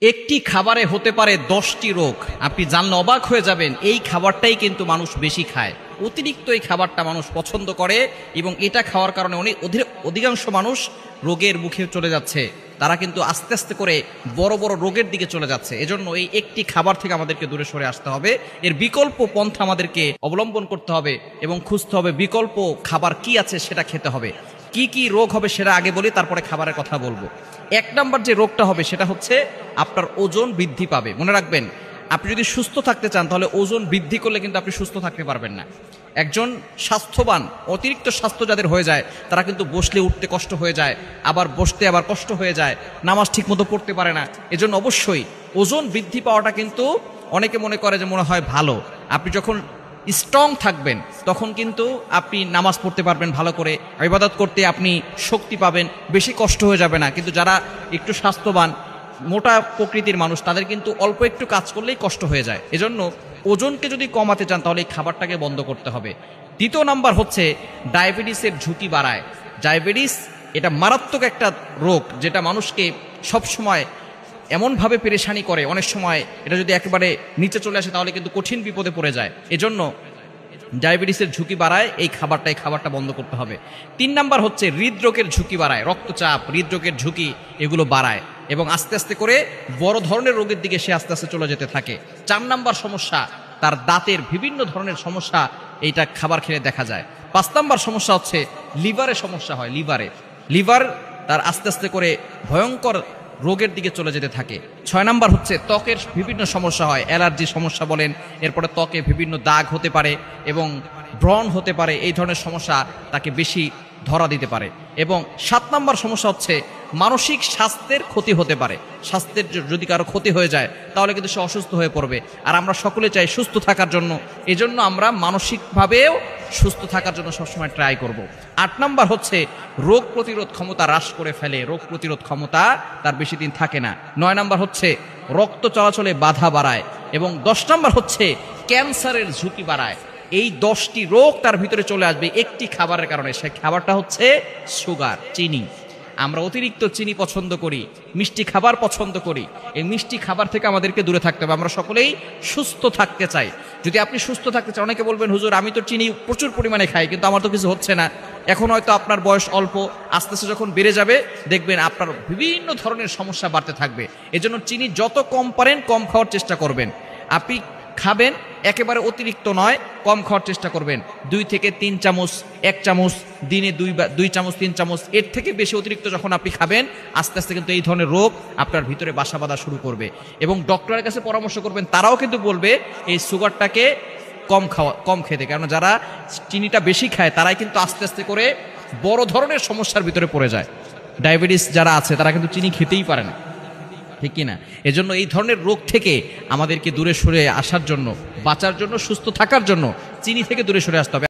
একটি খাবারে হতে পারে 10টি রোগ। আপনি জানলে অবাক হয়ে যাবেন, এই খাবারটাই কিন্তু মানুষ বেশি খায়। অতিরিক্ত এই খাবারটা মানুষ পছন্দ করে এবং এটা খাওয়ার কারণে অধিকাংশ মানুষ রোগের মুখে চলে যাচ্ছে। তারা কিন্তু আস্তে আস্তে করে বড় বড় রোগের দিকে চলে যাচ্ছে। এজন্য এই একটি খাবার থেকে আমাদেরকে দূরে সরে আসতে হবে। এর বিকল্প পন্থা আমাদেরকে অবলম্বন করতে হবে এবং খুঁজতে হবে বিকল্প খাবার কি আছে সেটা খেতে হবে। কি কি রোগ হবে সেটা আগে বলি, তারপরে খাবারের কথা বলবো। 1 নাম্বার যে রোগটা হবে সেটা হচ্ছে আপনার ওজন বৃদ্ধি পাবে। মনে রাখবেন, আপনি যদি সুস্থ থাকতে চান তাহলে ওজন বৃদ্ধি করলে কিন্তু আপনি সুস্থ থাকতে পারবেন না। একজন স্বাস্থ্যবান, অতিরিক্ত স্বাস্থ্য যাদের হয়ে যায় তারা কিন্তু বসলে উঠতে কষ্ট হয়ে যায়, আবার বসতে আবার কষ্ট হয়ে যায়, নামাজ ঠিক মতো পড়তে পারে না। এজন্য অবশ্যই ওজন বৃদ্ধি পাওয়াটা কিন্তু অনেকে মনে করে যে মনে হয় ভালো। আপনি যখন স্ট্রং থাকবেন তখন কিন্তু আপনি নামাজ পড়তে পারবেন ভালো করে, ইবাদত করতে আপনি শক্তি পাবেন, বেশি কষ্ট হয়ে যাবে না। কিন্তু যারা একটু স্বাস্থ্যবান, মোটা প্রকৃতির মানুষ, তাদের কিন্তু অল্প একটু কাজ করলেই কষ্ট হয়ে যায়। এজন্য ওজনকে যদি কমাতে চান তাহলে এই খাবারটাকে বন্ধ করতে হবে। 2 নাম্বার হচ্ছে ডায়াবেটিসের ঝুঁকি বাড়ায়। ডায়াবেটিস এটা মারাত্মক একটা রোগ যেটা মানুষকে সবসময় এমনভাবে পেরেশানি করে, অনেক সময় এটা যদি একেবারে নিচে চলে আসে তাহলে কিন্তু কঠিন বিপদে পড়ে যায়। এজন্য ডায়াবেটিসের ঝুঁকি বাড়ায় এই খাবারটা বন্ধ করতে হবে। 3 নাম্বার হচ্ছে হৃদরোগের ঝুঁকি বাড়ায়। রক্তচাপ, হৃদরোগের ঝুঁকি এগুলো বাড়ায় এবং আস্তে আস্তে করে বড় ধরনের রোগের দিকে সে আস্তে আস্তে চলে যেতে থাকে। 4 নাম্বার সমস্যা, তার দাঁতের বিভিন্ন ধরনের সমস্যা এইটা খাবার খেলে দেখা যায়। 5 নাম্বার সমস্যা হচ্ছে লিভারের সমস্যা হয়। লিভার তার আস্তে আস্তে করে ভয়ঙ্কর রোগের দিকে চলে যেতে থাকে। 6 নাম্বার হচ্ছে ত্বকের বিভিন্ন সমস্যা হয়, অ্যালার্জি সমস্যা বলেন, এরপরে ত্বকে বিভিন্ন দাগ হতে পারে এবং ব্রণ হতে পারে। এই ধরনের সমস্যা তাকে বেশি ধরা দিতে পারে। এবং 7 নাম্বার সমস্যা হচ্ছে মানসিক স্বাস্থ্যের ক্ষতি হতে পারে। স্বাস্থ্যের যদি কারো ক্ষতি হয়ে যায় তাহলে কিন্তু সে অসুস্থ হয়ে পড়বে। আর আমরা সকলে চাই সুস্থ থাকার জন্য, এজন্য আমরা মানসিকভাবেও সুস্থ থাকার জন্য সবসময় ট্রাই করব। 8 নাম্বার হচ্ছে রোগ প্রতিরোধ ক্ষমতা হ্রাস করে ফেলে, রোগ প্রতিরোধ ক্ষমতা তার বেশি দিন থাকে না। 9 নাম্বার হচ্ছে রক্ত চলাচলে বাধা বাড়ায় এবং 10 নাম্বার হচ্ছে ক্যান্সারের ঝুঁকি বাড়ায়। এই 10টি রোগ তার ভিতরে চলে আসবে একটি খাবারের কারণে। সেই খাবারটা হচ্ছে সুগার, চিনি। আমরা অতিরিক্ত চিনি পছন্দ করি, মিষ্টি খাবার পছন্দ করি। এই মিষ্টি খাবার থেকে আমাদেরকে দূরে থাকতে হবে। আমরা সকলেই সুস্থ থাকতে চাই। যদি আপনি সুস্থ থাকতে চান, অনেকে বলবেন হুজুর আমি তো চিনি প্রচুর পরিমাণে খাই কিন্তু আমার তো কিছু হচ্ছে না। এখন হয়তো আপনার বয়স অল্প, আস্তে আস্তে যখন বেড়ে যাবে দেখবেন আপনার বিভিন্ন ধরনের সমস্যা বাড়তে থাকবে। এজন্য চিনি যত কম পারেন কম খাওয়ার চেষ্টা করবেন। আপনি খাবেন একেবারে অতিরিক্ত নয়, কম খাওয়ার চেষ্টা করবেন। 2 থেকে 3 চামচ, 1 চামচ দিনে 2 চামচ 3 চামচ, এর থেকে বেশি অতিরিক্ত যখন আপনি খাবেন আস্তে আস্তে কিন্তু এই ধরনের রোগ আপনার ভিতরে বাসা বাঁধা শুরু করবে। এবং ডক্টরের কাছে পরামর্শ করবেন, তারাও কিন্তু বলবে এই সুগারটাকে কম খেতে। কারণ যারা চিনিটা বেশি খায় তারাই কিন্তু আস্তে আস্তে করে বড় ধরনের সমস্যার ভিতরে পড়ে যায়। ডায়াবেটিস যারা আছে তারা কিন্তু চিনি খেতেই পারে না, ঠিক কিনা? এজন্য এই ধরনের রোগ থেকে আমাদেরকে দূরে সরে আসার জন্য, বাঁচার জন্য, সুস্থ থাকার জন্য চিনি থেকে দূরে সরে আসতে হবে।